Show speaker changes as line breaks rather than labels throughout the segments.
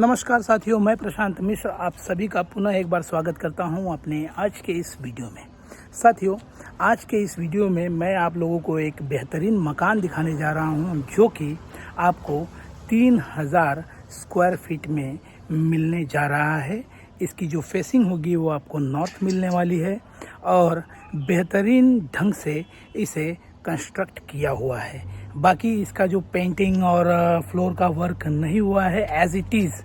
नमस्कार साथियों, मैं प्रशांत मिश्र आप सभी का पुनः एक बार स्वागत करता हूं अपने आज के इस वीडियो में। साथियों, आज के इस वीडियो में मैं आप लोगों को एक बेहतरीन मकान दिखाने जा रहा हूं जो कि आपको 3000 स्क्वायर फीट में मिलने जा रहा है। इसकी जो फेसिंग होगी वो आपको नॉर्थ मिलने वाली है और बेहतरीन ढंग से इसे कंस्ट्रक्ट किया हुआ है। बाकी इसका जो पेंटिंग और फ्लोर का वर्क नहीं हुआ है, एज इट इज़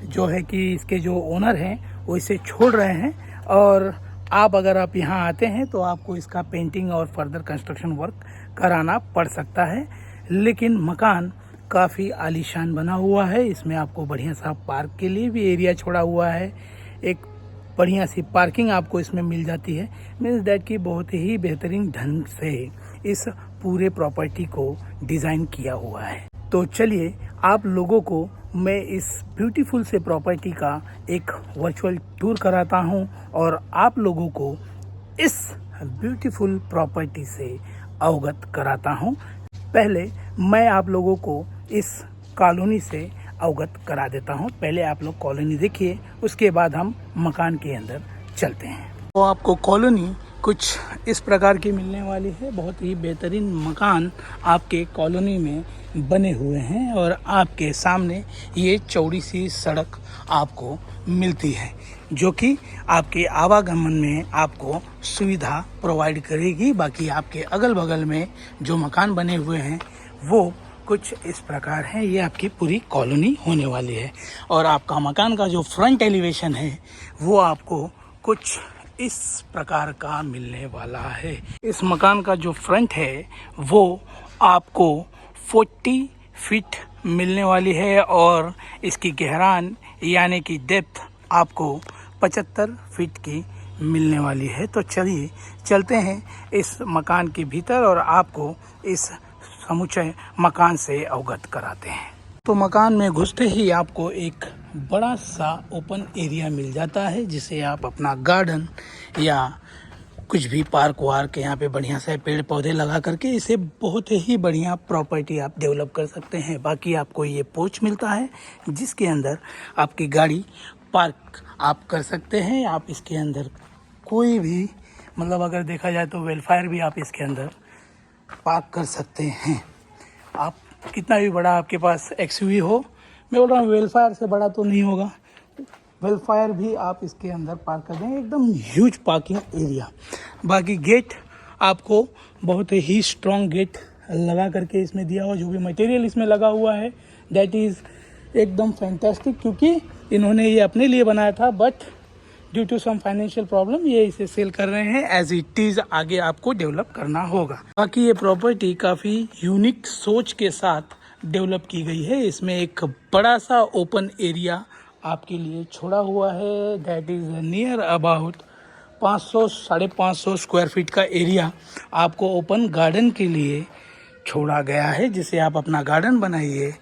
जो है कि इसके जो ओनर हैं वो इसे छोड़ रहे हैं और अगर आप यहाँ आते हैं तो आपको इसका पेंटिंग और फर्दर कंस्ट्रक्शन वर्क कराना पड़ सकता है। लेकिन मकान काफ़ी आलीशान बना हुआ है। इसमें आपको बढ़िया सा पार्क के लिए भी एरिया छोड़ा हुआ है। एक बढ़िया सी पार्किंग आपको इसमें मिल जाती है। मीन्स दैट कि बहुत ही बेहतरीन ढंग से इस पूरे प्रॉपर्टी को डिज़ाइन किया हुआ है। तो चलिए आप लोगों को मैं इस ब्यूटीफुल से प्रॉपर्टी का एक वर्चुअल टूर कराता हूं और आप लोगों को इस ब्यूटीफुल प्रॉपर्टी से अवगत कराता हूं। पहले मैं आप लोगों को इस कॉलोनी से अवगत करा देता हूं। पहले आप लोग कॉलोनी देखिए, उसके बाद हम मकान के अंदर चलते हैं। तो आपको कॉलोनी कुछ इस प्रकार की मिलने वाली है। बहुत ही बेहतरीन मकान आपके कॉलोनी में बने हुए हैं और आपके सामने ये चौड़ी सी सड़क आपको मिलती है जो कि आपके आवागमन में आपको सुविधा प्रोवाइड करेगी। बाकी आपके अगल बगल में जो मकान बने हुए हैं वो कुछ इस प्रकार है। ये आपकी पूरी कॉलोनी होने वाली है और आपका मकान का जो फ्रंट एलिवेशन है वो आपको कुछ इस प्रकार का मिलने वाला है। इस मकान का जो फ्रंट है वो आपको 40 फीट मिलने वाली है और इसकी गहराई यानी कि डेप्थ आपको 75 फीट की मिलने वाली है। तो चलिए चलते हैं इस मकान के भीतर और आपको इस समुच्चय मकान से अवगत कराते हैं। तो मकान में घुसते ही आपको एक बड़ा सा ओपन एरिया मिल जाता है जिसे आप अपना गार्डन या कुछ भी पार्क वार्क यहाँ पे बढ़िया से पेड़ पौधे लगा करके इसे बहुत ही बढ़िया प्रॉपर्टी आप डेवलप कर सकते हैं। बाकी आपको ये पोर्च मिलता है जिसके अंदर आपकी गाड़ी पार्क आप कर सकते हैं। आप इसके अंदर कोई भी अगर देखा जाए तो वेलफेयर भी आप इसके अंदर पार्क कर सकते हैं। आप कितना भी बड़ा आपके पास एक्सयूवी हो, मैं बोल रहा हूँ वेलफेयर से बड़ा तो नहीं होगा, वेलफेयर भी आप इसके अंदर पार्क कर देंगे। एकदम ह्यूज पार्किंग एरिया। बाकी गेट आपको बहुत ही स्ट्रॉन्ग गेट लगा करके इसमें दिया हुआ। जो भी मटेरियल इसमें लगा हुआ है दैट इज़ एकदम फैंटास्टिक, क्योंकि इन्होंने ये अपने लिए बनाया था but due to some financial problem ये इसे सेल कर रहे हैं। एज इट इज़ आगे आपको डेवलप करना होगा। बाकी ये प्रॉपर्टी काफ़ी यूनिक सोच के साथ डेवलप की गई है। इसमें एक बड़ा सा ओपन एरिया आपके लिए छोड़ा हुआ है that is near about 500-550 square feet का एरिया आपको ओपन गार्डन के लिए छोड़ा गया है, जिसे आप अपना गार्डन बनाइए,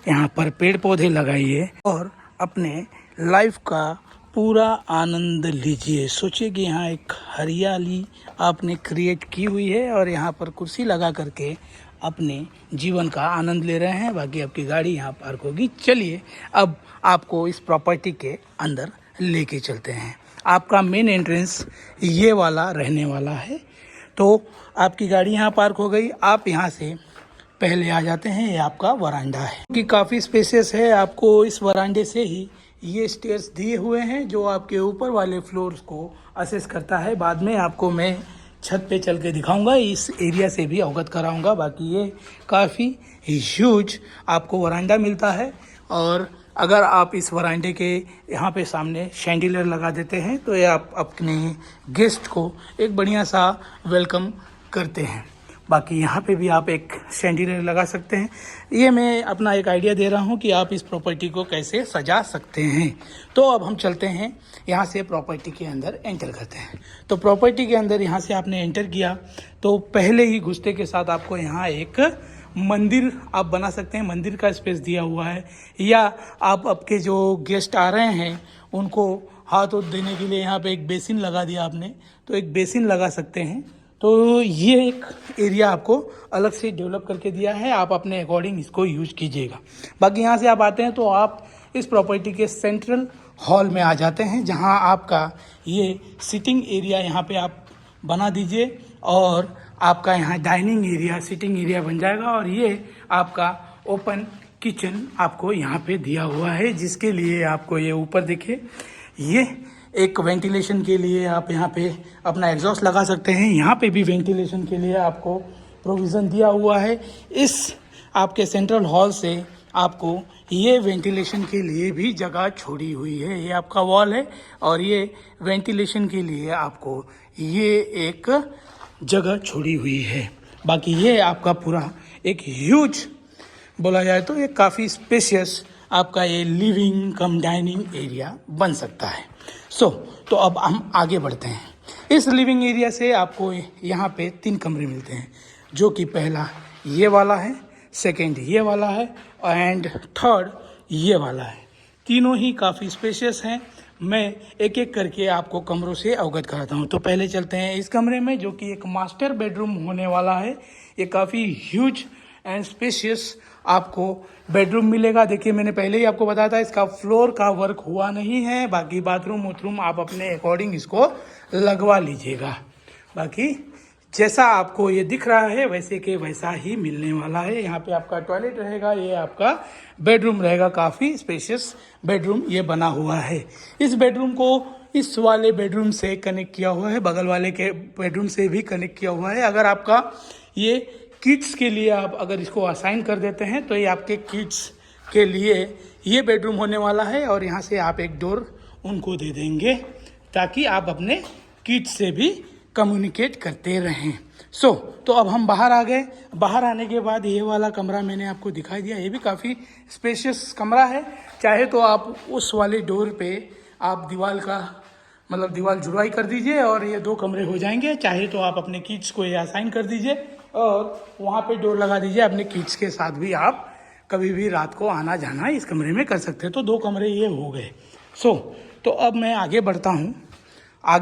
यहाँ पर पेड़ पौधे लगाइए और अपने लाइफ का पूरा आनंद लीजिए। सोचिए कि यहाँ एक हरियाली आपने क्रिएट की हुई है और यहाँ पर कुर्सी लगा करके अपने जीवन का आनंद ले रहे हैं। बाकी आपकी गाड़ी यहाँ पार्क होगी। चलिए अब आपको इस प्रॉपर्टी के अंदर लेके चलते हैं। आपका मेन एंट्रेंस ये वाला रहने वाला है। तो आपकी गाड़ी यहाँ पार्क हो गई। आप यहाँ से पहले आ जाते हैं। ये आपका वरांडा है कि काफ़ी स्पेसियस है। आपको इस वरांडे से ही ये स्टेयर्स दिए हुए हैं जो आपके ऊपर वाले फ्लोर्स को असेस करता है। बाद में आपको मैं छत पे चल के दिखाऊंगा, इस एरिया से भी अवगत कराऊंगा। बाकी ये काफ़ी ह्यूज आपको वरांडा मिलता है और अगर आप इस वरांडे के यहाँ पे सामने शैंडिलियर लगा देते हैं तो ये आप अपने गेस्ट को एक बढ़िया सा वेलकम करते हैं। बाकी यहाँ पे भी आप एक शैंडिलियर लगा सकते हैं। ये मैं अपना एक आइडिया दे रहा हूँ कि आप इस प्रॉपर्टी को कैसे सजा सकते हैं। तो अब हम चलते हैं यहाँ से प्रॉपर्टी के अंदर एंटर करते हैं। तो प्रॉपर्टी के अंदर यहाँ से आपने एंटर किया तो पहले ही घुसते के साथ आपको यहाँ एक मंदिर आप बना सकते हैं। मंदिर का स्पेस दिया हुआ है, या आप आपके जो गेस्ट आ रहे हैं उनको हाथ उठ देने के लिए यहाँ पे एक बेसिन लगा दिया आपने, तो एक बेसिन लगा सकते हैं। तो ये एक एरिया आपको अलग से डेवलप करके दिया है, आप अपने अकॉर्डिंग इसको यूज कीजिएगा। बाकी यहाँ से आप आते हैं तो आप इस प्रॉपर्टी के सेंट्रल हॉल में आ जाते हैं, जहां आपका ये सिटिंग एरिया यहाँ पे आप बना दीजिए और आपका यहाँ डाइनिंग एरिया, सिटिंग एरिया बन जाएगा। और ये आपका ओपन किचन आपको यहाँ पे दिया हुआ है, जिसके लिए आपको ये ऊपर देखिए, ये एक वेंटिलेशन के लिए आप यहाँ पे अपना एग्जॉस्ट लगा सकते हैं। यहाँ पे भी वेंटिलेशन के लिए आपको प्रोविज़न दिया हुआ है। इस आपके सेंट्रल हॉल से आपको ये वेंटिलेशन के लिए भी जगह छोड़ी हुई है। ये आपका वॉल है और ये वेंटिलेशन के लिए आपको ये एक जगह छोड़ी हुई है। बाकी ये आपका पूरा एक ह्यूज, बोला जाए तो ये काफ़ी स्पेशियस आपका ये लिविंग कम डाइनिंग एरिया बन सकता है। तो अब हम आगे बढ़ते हैं। इस लिविंग एरिया से आपको यहाँ पे 3 कमरे मिलते हैं, जो कि पहला ये वाला है, सेकंड ये वाला है एंड थर्ड ये वाला है। तीनों ही काफ़ी स्पेशियस हैं। मैं एक एक करके आपको कमरों से अवगत कराता हूँ। तो पहले चलते हैं इस कमरे में, जो कि एक मास्टर बेडरूम होने वाला है। ये काफ़ी ह्यूज एंड स्पेशियस आपको बेडरूम मिलेगा। देखिए, मैंने पहले ही आपको बताया था इसका फ्लोर का वर्क हुआ नहीं है। बाकी बाथरूम वथरूम आप अपने अकॉर्डिंग इसको लगवा लीजिएगा। बाकी जैसा आपको ये दिख रहा है वैसे के वैसा ही मिलने वाला है। यहाँ पे आपका टॉयलेट रहेगा, ये आपका बेडरूम रहेगा। काफ़ी स्पेशियस बेडरूम ये बना हुआ है। इस बेडरूम को इस वाले बेडरूम से कनेक्ट किया हुआ है, बगल वाले के बेडरूम से भी कनेक्ट किया हुआ है। अगर आपका ये किड्स के लिए आप अगर इसको असाइन कर देते हैं तो ये आपके किड्स के लिए ये बेडरूम होने वाला है। और यहाँ से आप एक डोर उनको दे देंगे ताकि आप अपने किड्स से भी कम्युनिकेट करते रहें। तो अब हम बाहर आ गए। बाहर आने के बाद ये वाला कमरा मैंने आपको दिखाई दिया। ये भी काफ़ी स्पेशियस कमरा है। चाहे तो आप उस वाले डोर पे आप दीवार जुड़वाई कर दीजिए और ये 2 कमरे हो जाएंगे। चाहे तो आप अपने किड्स को ये असाइन कर दीजिए और वहाँ पे डोर लगा दीजिए। अपने किड्स के साथ भी आप कभी भी रात को आना जाना इस कमरे में कर सकते हैं। तो 2 कमरे ये हो गए। तो अब मैं आगे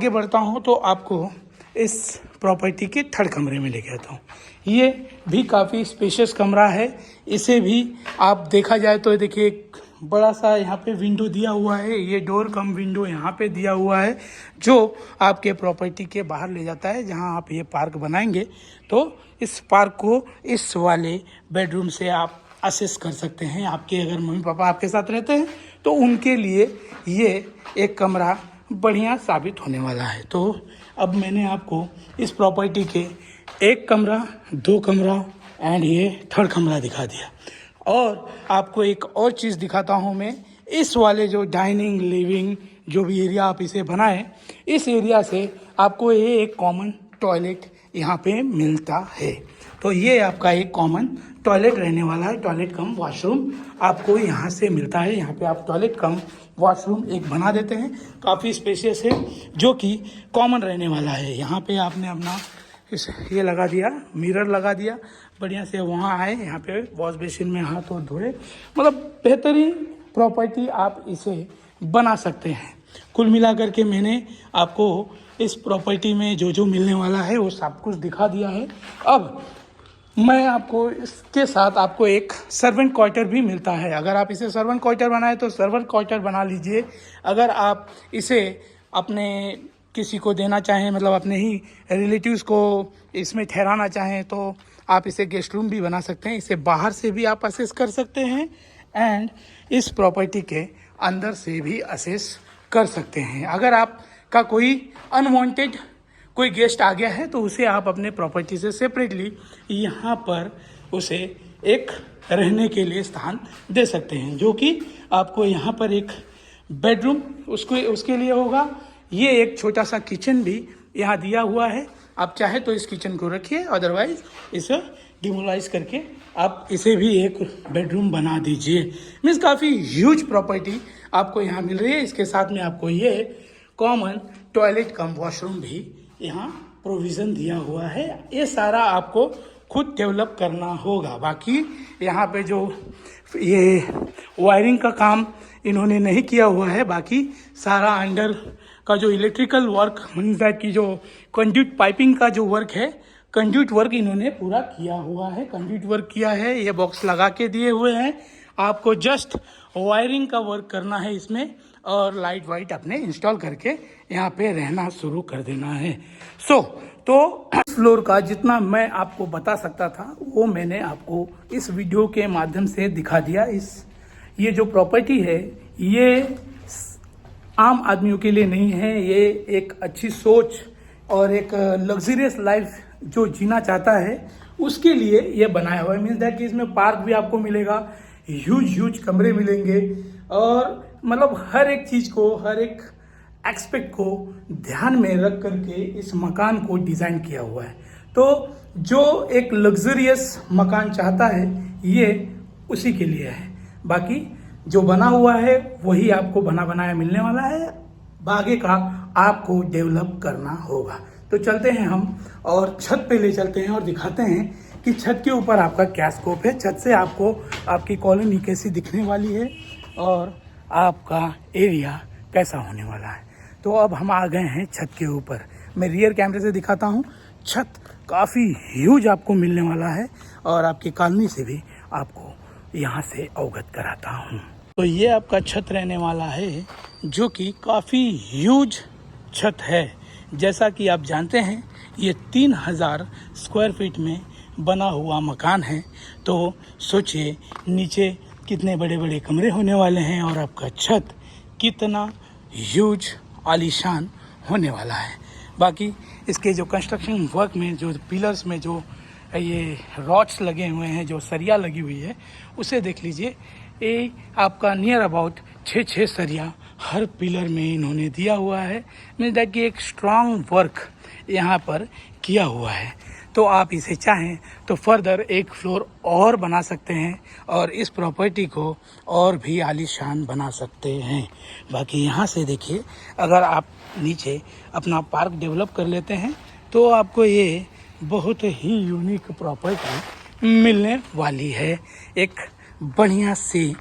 बढ़ता हूँ तो आपको इस प्रॉपर्टी के 3rd कमरे में लेके आता हूँ। ये भी काफ़ी स्पेशियस कमरा है। इसे भी आप देखा जाए तो देखिए, एक बड़ा सा यहाँ पे विंडो दिया हुआ है। ये डोर कम विंडो यहाँ पे दिया हुआ है, जो आपके प्रॉपर्टी के बाहर ले जाता है। जहाँ आप ये पार्क बनाएंगे तो इस पार्क को इस वाले बेडरूम से आप असेस कर सकते हैं। आपके अगर मम्मी पापा आपके साथ रहते हैं तो उनके लिए ये एक कमरा बढ़िया साबित होने वाला है। तो अब मैंने आपको इस प्रॉपर्टी के 1 कमरा, 2 कमरा एंड ये 3rd कमरा दिखा दिया। और आपको एक और चीज़ दिखाता हूँ मैं। इस वाले जो डाइनिंग लिविंग जो भी एरिया आप इसे बनाएं, इस एरिया से आपको ये एक कॉमन टॉयलेट यहाँ पे मिलता है। तो ये आपका एक कॉमन टॉयलेट रहने वाला है। टॉयलेट कम वॉशरूम आपको यहाँ से मिलता है। यहाँ पे आप टॉयलेट कम वॉशरूम एक बना देते हैं। काफ़ी स्पेशियस है, जो कि कॉमन रहने वाला है। यहाँ पे आपने अपना ये लगा दिया, मिरर लगा दिया, बढ़िया से वहाँ आए, यहाँ पे वॉश बेसिन में हाथ और धोए। मतलब बेहतरीन प्रॉपर्टी आप इसे बना सकते हैं। कुल मिलाकर के मैंने आपको इस प्रॉपर्टी में जो जो मिलने वाला है वो सब कुछ दिखा दिया है। अब मैं आपको इसके साथ आपको एक सर्वेंट क्वार्टर भी मिलता है। अगर आप इसे सर्वेंट क्वार्टर बनाए तो सर्वेंट क्वार्टर बना लीजिए। अगर आप इसे अपने किसी को देना चाहें, मतलब अपने ही रिलेटिव्स को इसमें ठहराना चाहें, तो आप इसे गेस्ट रूम भी बना सकते हैं। इसे बाहर से भी आप असेस कर सकते हैं एंड इस प्रॉपर्टी के अंदर से भी असेस कर सकते हैं। अगर आपका कोई अनवांटेड कोई गेस्ट आ गया है तो उसे आप अपने प्रॉपर्टी से सेपरेटली यहाँ पर उसे एक रहने के लिए स्थान दे सकते हैं, जो कि आपको यहाँ पर एक बेडरूम उसके लिए होगा। ये एक छोटा सा किचन भी यहाँ दिया हुआ है। आप चाहे तो इस किचन को रखिए, अदरवाइज इसे डिमोलाइज करके आप इसे भी एक बेडरूम बना दीजिए। मीन्स काफ़ी ह्यूज प्रॉपर्टी आपको यहाँ मिल रही है। इसके साथ में आपको ये कॉमन टॉयलेट कम वॉशरूम भी यहाँ प्रोविज़न दिया हुआ है। ये सारा आपको खुद डेवलप करना होगा। बाकी यहाँ पे जो ये वायरिंग का काम इन्होंने नहीं किया हुआ है, बाकी सारा अंडर का जो इलेक्ट्रिकल वर्क मीन्स दैट की जो कंड्यूट पाइपिंग का जो वर्क है, कंड्यूट वर्क इन्होंने पूरा किया हुआ है। कंड्यूट वर्क किया है, ये बॉक्स लगा के दिए हुए हैं आपको जस्ट वायरिंग का वर्क करना है इसमें और लाइट वाइट अपने इंस्टॉल करके यहाँ पे रहना शुरू कर देना है। तो फ्लोर का जितना मैं आपको बता सकता था वो मैंने आपको इस वीडियो के माध्यम से दिखा दिया। ये जो प्रॉपर्टी है ये आम आदमियों के लिए नहीं है, ये एक अच्छी सोच और एक लग्जरियस लाइफ जो जीना चाहता है उसके लिए ये बनाया हुआ है। मीन्स दैट कि इसमें पार्क भी आपको मिलेगा, ह्यूज कमरे मिलेंगे और मतलब हर एक चीज़ को, हर एक एक्सपेक्ट को ध्यान में रख करके इस मकान को डिज़ाइन किया हुआ है। तो जो एक लग्जरियस मकान चाहता है ये उसी के लिए है। बाकी जो बना हुआ है वही आपको बना बनाया मिलने वाला है, आगे का आपको डेवलप करना होगा। तो चलते हैं हम और छत पे ले चलते हैं और दिखाते हैं कि छत के ऊपर आपका क्या स्कोप है, छत से आपको आपकी कॉलोनी कैसी दिखने वाली है और आपका एरिया कैसा होने वाला है। तो अब हम आ गए हैं छत के ऊपर। मैं रियर कैमरे से दिखाता हूँ। छत काफ़ी ह्यूज आपको मिलने वाला है और आपकी कॉलोनी से भी आपको यहाँ से अवगत कराता हूँ। तो ये आपका छत रहने वाला है जो कि काफ़ी ह्यूज छत है। जैसा कि आप जानते हैं ये 3000 स्क्वायर फीट में बना हुआ मकान है। तो सोचिए नीचे कितने बड़े बड़े कमरे होने वाले हैं और आपका छत कितना ह्यूज आलीशान होने वाला है। बाकी इसके जो कंस्ट्रक्शन वर्क में जो पिलर्स में जो ये रॉड्स लगे हुए हैं, जो सरिया लगी हुई है उसे देख लीजिए। ये आपका नियर अबाउट 6 सरिया हर पिलर में इन्होंने दिया हुआ है। मीन्स दैट कि एक स्ट्रॉन्ग वर्क यहाँ पर किया हुआ है। तो आप इसे चाहें तो फर्दर एक फ्लोर और बना सकते हैं और इस प्रॉपर्टी को और भी आलीशान बना सकते हैं। बाकी यहाँ से देखिए, अगर आप नीचे अपना पार्क डेवलप कर लेते हैं तो आपको ये बहुत ही यूनिक प्रॉपर्टी मिलने वाली है एक बढ़िया सी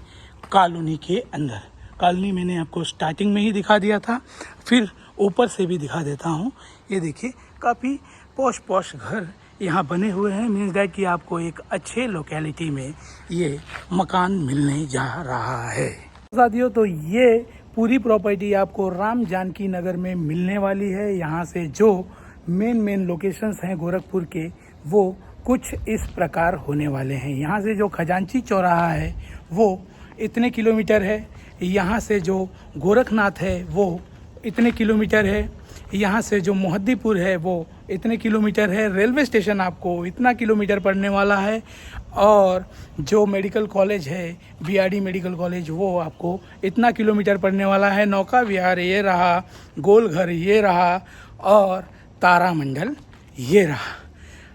कॉलोनी के अंदर। कॉलोनी मैंने आपको स्टार्टिंग में ही दिखा दिया था, फिर ऊपर से भी दिखा देता हूँ। ये देखिए काफ़ी पॉश घर यहाँ बने हुए हैं। मीन्स दैट कि आपको एक अच्छे लोकेलिटी में ये मकान मिलने जा रहा है। साथियों, तो ये पूरी प्रॉपर्टी आपको राम जानकी नगर में मिलने वाली है। यहाँ से जो मेन लोकेशंस हैं गोरखपुर के वो कुछ इस प्रकार होने वाले हैं। यहाँ से जो खजांची चौराहा है वो इतने किलोमीटर है, यहाँ से जो गोरखनाथ है वो इतने किलोमीटर है, यहाँ से जो मोहद्दीपुर है वो इतने किलोमीटर है, रेलवे स्टेशन आपको इतना किलोमीटर पड़ने वाला है और जो मेडिकल कॉलेज है बीआरडी मेडिकल कॉलेज वो आपको इतना किलोमीटर पड़ने वाला है। नौका विहार ये रहा, गोलघर ये रहा और तारामंडल ये रहा।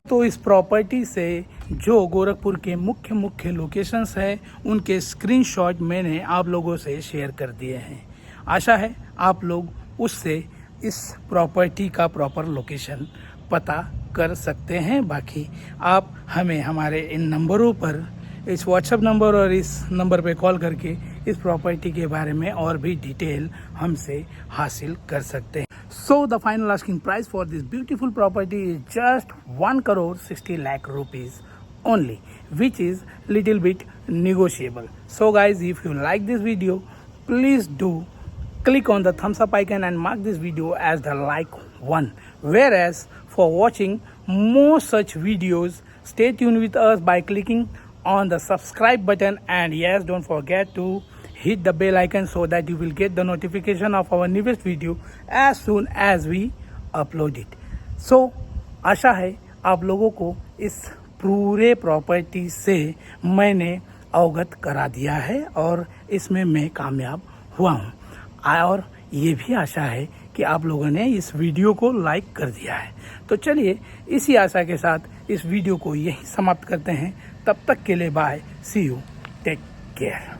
तो इस प्रॉपर्टी से जो गोरखपुर के मुख्य लोकेशंस है उनके स्क्रीनशॉट मैंने आप लोगों से शेयर कर दिए हैं। आशा है आप लोग उससे इस प्रॉपर्टी का प्रॉपर लोकेशन पता कर सकते हैं। बाकी आप हमें हमारे इन नंबरों पर, इस व्हाट्सएप नंबर और इस नंबर पे कॉल करके इस प्रॉपर्टी के बारे में और भी डिटेल हमसे हासिल कर सकते हैं। So the final asking price for this beautiful property is just 1,60,00,000 rupees only, which is little bit negotiable. So guys, if you like this video, please do click on the thumbs up icon and mark this video as the like one. Whereas for watching more such videos, stay tuned with us by clicking on the subscribe button, and yes, don't forget to hit the bell icon so that you will get the notification of our newest video as soon as we upload it. So आशा है आप लोगों को इस पूरे property से मैंने अवगत करा दिया है और इसमें मैं कामयाब हुआ हूँ। और ये भी आशा है कि आप लोगों ने इस वीडियो को लाइक कर दिया है। तो चलिए इसी आशा के साथ इस वीडियो को यहीं समाप्त करते हैं। तब तक के लिए bye, see you, take care.